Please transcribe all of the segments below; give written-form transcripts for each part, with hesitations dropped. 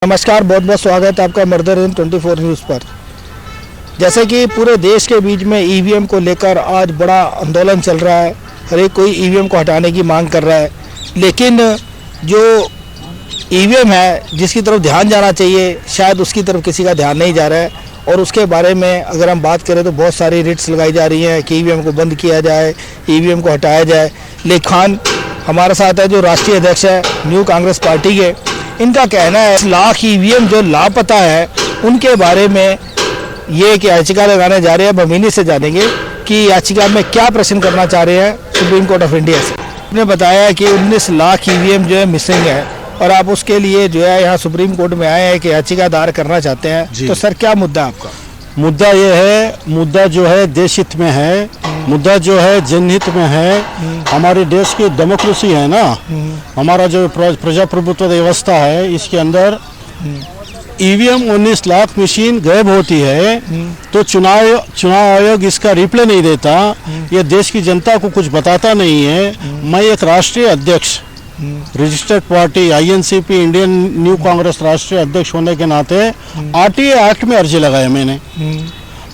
नमस्कार, बहुत बहुत स्वागत है आपका मर्दर इन 24 न्यूज़ पर। जैसे कि पूरे देश के बीच में ईवीएम को लेकर आज बड़ा आंदोलन चल रहा है। हर एक कोई ईवीएम को हटाने की मांग कर रहा है, लेकिन जो ईवीएम है जिसकी तरफ ध्यान जाना चाहिए शायद उसकी तरफ किसी का ध्यान नहीं जा रहा है। और उसके बारे में अगर हम बात करें तो बहुत सारी रिट्स लगाई जा रही हैं कि ईवीएम को बंद किया जाए, ईवीएम को हटाया जाए। लेकिन खान हमारे साथ है जो राष्ट्रीय अध्यक्ष है न्यू कांग्रेस पार्टी के। इनका कहना है लाख ईवीएम जो लापता है उनके बारे में ये कि याचिका लगाने जा रहे हैं। बमीनी से जानेंगे कि याचिका में क्या प्रश्न करना चाह रहे हैं सुप्रीम कोर्ट ऑफ इंडिया से। उन्होंने बताया कि 19 लाख ईवीएम जो है मिसिंग है और आप उसके लिए जो है यहाँ सुप्रीम कोर्ट में आए हैं कि याचिका दायर करना चाहते हैं। तो सर क्या मुद्दा है आपका? मुद्दा ये है, मुद्दा जो है देश हित में है, मुद्दा जो है जनहित में है। हमारे देश की डेमोक्रेसी है ना, हमारा जो प्रजाप्रभुत्व व्यवस्था है इसके अंदर ईवीएम 19 लाख मशीन गायब होती है तो चुनाव आयोग इसका रिप्लाई नहीं देता। ये देश की जनता को कुछ बताता नहीं है। मैं एक राष्ट्रीय अध्यक्ष registered party INCP Indian new Congress राष्ट्रीय अध्यक्ष होने के नाते आरटीए एक्ट में अर्जी लगाया।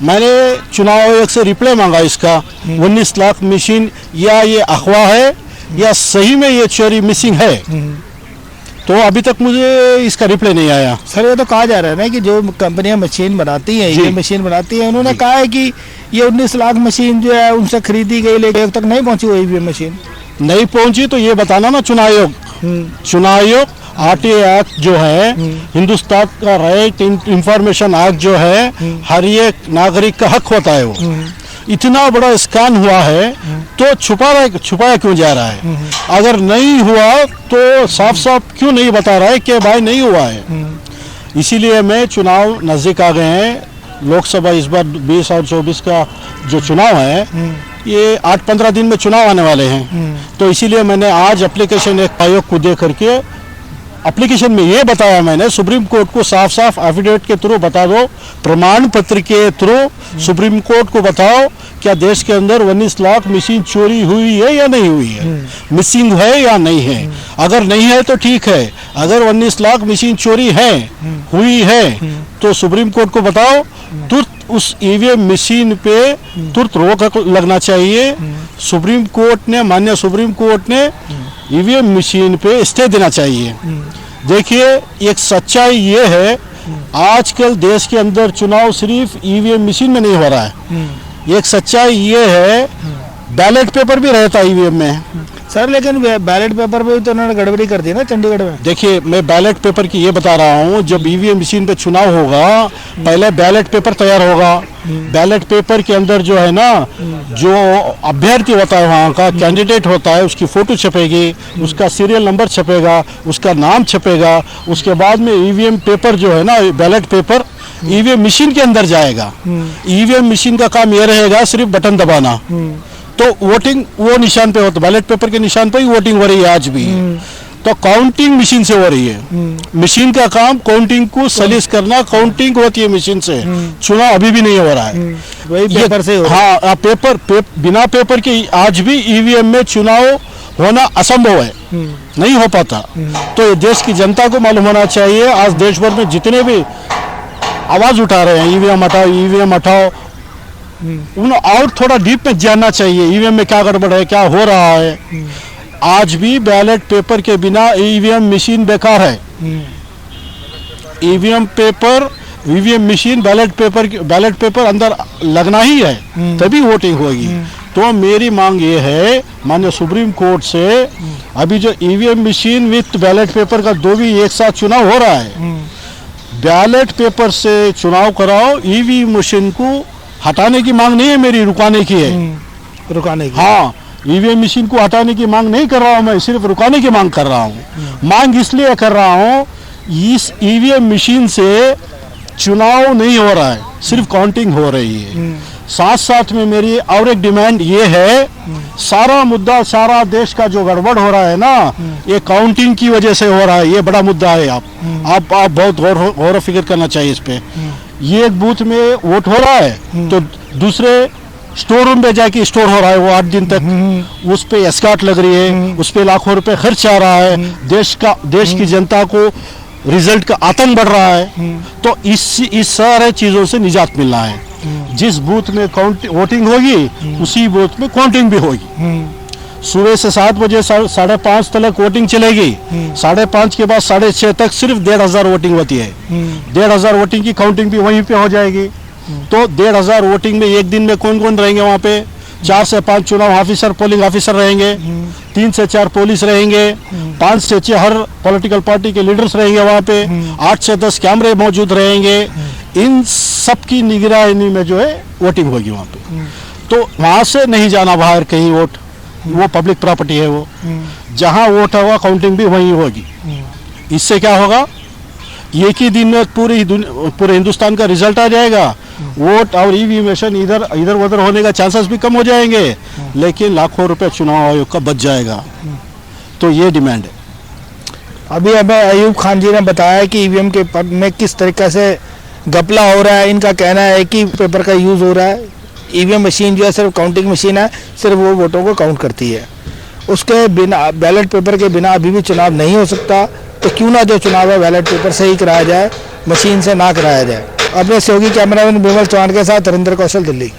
मैंने चुनाव आयोग से रिप्लाई मांगा इसका 19 लाख मशीन या ये अफवाह है या सही में ये चोरी मिसिंग है। तो अभी तक मुझे इसका रिप्लाई नहीं आया। सर ये तो कहा जा रहा है ना कि जो कंपनियां मशीन बनाती हैं, ये मशीन बनाती हैं, उन्होंने कहा है कि ये 19 लाख मशीन जो है उनसे खरीदी गई लेकिन अब तक नहीं पहुंची हुई भी मशीन नहीं पहुंची। तो ये बताना ना चुनाव आयोग आरटीए एक्ट जो है हिंदुस्तान का राइट इंफॉर्मेशन एक्ट जो है हर एक नागरिक का हक होता है। वो इतना बड़ा स्कैन हुआ है तो छुपाया क्यों जा रहा है? अगर नहीं हुआ तो साफ साफ क्यों नहीं बता रहा है कि भाई नहीं हुआ है? इसीलिए मैं चुनाव नजदीक आ गए हैं। लोकसभा इस बार 20 और 24 का जो चुनाव है ये 8-15 दिन में चुनाव आने वाले हैं। तो इसीलिए मैंने आज एप्लीकेशन एक आयोग को दे करके एप्लीकेशन में ये बताया मैंने सुप्रीम कोर्ट को साफ साफ एफिडेविट के थ्रू बता दो, प्रमाण पत्र के थ्रू सुप्रीम कोर्ट को बताओ क्या देश के अंदर 19 लाख मशीन चोरी हुई है या नहीं हुई है, मिसिंग है या नहीं है। अगर नहीं है तो ठीक है, अगर 19 लाख मशीन चोरी है हुई है तो सुप्रीम कोर्ट को बताओ, तुरंत उस ईवीएम मशीन पे तुरंत रोक लगना चाहिए। माननीय सुप्रीम कोर्ट ने ईवीएम मशीन पे स्टे देना चाहिए। देखिए एक सच्चाई ये है, आजकल देश के अंदर चुनाव सिर्फ ईवीएम मशीन में नहीं हो रहा है। एक सच्चाई ये है बैलेट पेपर भी रहता है ईवीएम में। सर लेकिन बैलेट पेपर पे तो उन्होंने गड़बड़ी कर दी ना चंडीगढ़ में। देखिए मैं बैलेट पेपर की ये बता रहा हूँ, जब ईवीएम मशीन पे चुनाव होगा पहले बैलेट पेपर तैयार होगा। बैलेट पेपर के अंदर जो है ना जो अभ्यर्थी होता है वहाँ का कैंडिडेट होता है उसकी फोटो छपेगी, उसका सीरियल नंबर छपेगा, उसका नाम छपेगा। उसके बाद में ईवीएम पेपर जो है ना बैलेट पेपर ईवीएम मशीन के अंदर जाएगा। ईवीएम मशीन का काम ये रहेगा सिर्फ बटन दबाना। तो वोटिंग वो निशान पे होता, बैलेट पेपर के निशान पे ही वोटिंग हो रही है आज भी। तो काउंटिंग मशीन से हो रही है। मशीन का काम काउंटिंग को सलीस करना, काउंटिंग होती है मशीन से। चुनाव अभी भी नहीं हो रहा है, वही पेपर से हो। हाँ बिना पेपर के आज भी ईवीएम में चुनाव होना असंभव है, नहीं हो पाता। तो देश की जनता को मालूम होना चाहिए। आज देश भर में जितने भी आवाज उठा रहे हैं ईवीएम हटाओ, उन्हें और थोड़ा डीप में जानना चाहिए ईवीएम में क्या गड़बड़ है, क्या हो रहा है। आज भी बैलेट पेपर के बिना ईवीएम मशीन बेकार है। ईवीएम मशीन बैलेट पेपर अंदर लगना ही है तभी वोटिंग होगी। तो मेरी मांग ये है माननीय सुप्रीम कोर्ट से, अभी जो EVM machine with ballot paper का दो भी एक साथ चुनाव हो रहा है, बैलेट पेपर से चुनाव कराओ। ईवीएम मशीन को हटाने की मांग नहीं है मेरी, रुकाने की है। रुकाने की? हाँ, ईवीएम मशीन को हटाने की मांग नहीं कर रहा हूँ मैं, सिर्फ रुकाने की मांग कर रहा हूँ। मांग इसलिए कर रहा हूँ इस ईवीएम मशीन से चुनाव नहीं हो रहा है, सिर्फ काउंटिंग हो रही है। साथ साथ में मेरी और एक डिमांड ये है, सारा मुद्दा सारा देश का जो गड़बड़ हो रहा है ना ये काउंटिंग की वजह से हो रहा है। ये बड़ा मुद्दा है। आप बहुत गौर फिक्र करना चाहिए इस पे। ये एक बूथ में वोट हो रहा है तो दूसरे स्टोर रूम पे जाके स्टोर हो रहा है वो 8 दिन तक, उस पे एस्कॉर्ट लग रही है, उस पे लाखों रुपए खर्च आ रहा है। देश की जनता को रिजल्ट का आतंक बढ़ रहा है। तो इस सारे चीजों से निजात मिलना है। जिस बूथ में वोटिंग होगी उसी बूथ में काउंटिंग भी होगी। सुबह से 7 बजे 5:30 तक वोटिंग चलेगी। 5:30 के बाद 6:30 तक सिर्फ 1,500 वोटिंग होती है। 1,500 वोटिंग की काउंटिंग भी वहीं पे हो जाएगी। तो 1,500 वोटिंग में एक दिन में कौन कौन रहेंगे वहाँ पे? 4 से 5 चुनाव ऑफिसर, पोलिंग ऑफिसर रहेंगे। 3 से 4 पुलिस रहेंगे। 5 से 6 हर पॉलिटिकल पार्टी के लीडर्स रहेंगे वहाँ पे। 8 से 10 कैमरे मौजूद रहेंगे। इन सब की निगरानी में जो है वोटिंग होगी वहाँ पे। तो वहाँ से नहीं जाना बाहर कहीं वोट, वो पब्लिक प्रॉपर्टी है। वो जहाँ वोट होगा काउंटिंग भी वहीं होगी। इससे क्या होगा? एक ही दिन में पूरे हिंदुस्तान का रिजल्ट आ जाएगा। वोट और ईवीएम मशीन इधर उधर होने का चांसेस भी कम हो जाएंगे, लेकिन लाखों रुपए चुनाव आयोग का बच जाएगा। तो ये डिमांड है। अभी हमें अयूब खान जी ने बताया कि ईवीएम के पर में किस तरीके से घपला हो रहा है। इनका कहना है कि पेपर का यूज़ हो रहा है। ईवीएम मशीन जो है सिर्फ काउंटिंग मशीन है, सिर्फ वो वोटों को काउंट करती है। उसके बिना, बैलेट पेपर के बिना अभी भी चुनाव नहीं हो सकता। तो क्यों ना जो चुनाव है बैलेट पेपर से ही कराया जाए, मशीन से ना कराया जाए। अपने सहयोगी कैमरामैन विमल चौहान के साथ हरिंदर कौशल, दिल्ली।